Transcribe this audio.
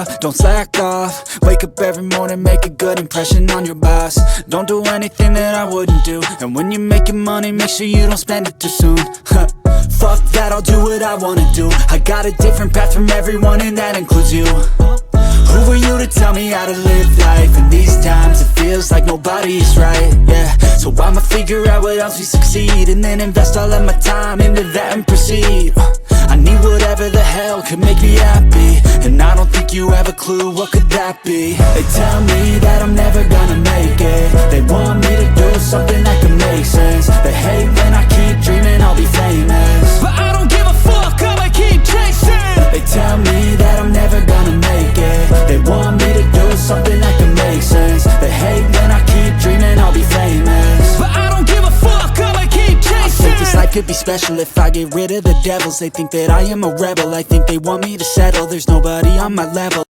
off, don't slack off. Wake up every morning, make a good impression on your boss. Don't do anything that I wouldn't do. And when you're making money, make sure you don't spend it too soon. Fuck that, I'll do what I wanna do. I got a different path from everyone and that includes you. Who are you to tell me how to live life? In these times it feels like nobody's right, yeah. So I'ma figure out what else we succeed, and then invest all of my time into that and proceed. I need whatever the hell could make me happy, and I don't think you have a clue what could that be. They tell me that I'm never gonna make it. They want me to do something that can make sense. They hate when I keep dreaming I'll be famous, but I don't give a fuck, I'ma keep chasing. They tell me that I'm never gonna make it. They want me to do something that can make sense. They hate when I keep dreaming I'll be famous, but I don't give a fuck, I'ma keep chasing. I think this life could be special if I get rid of the devils. They think that I am a rebel, I think they want me to settle. There's nobody on my level,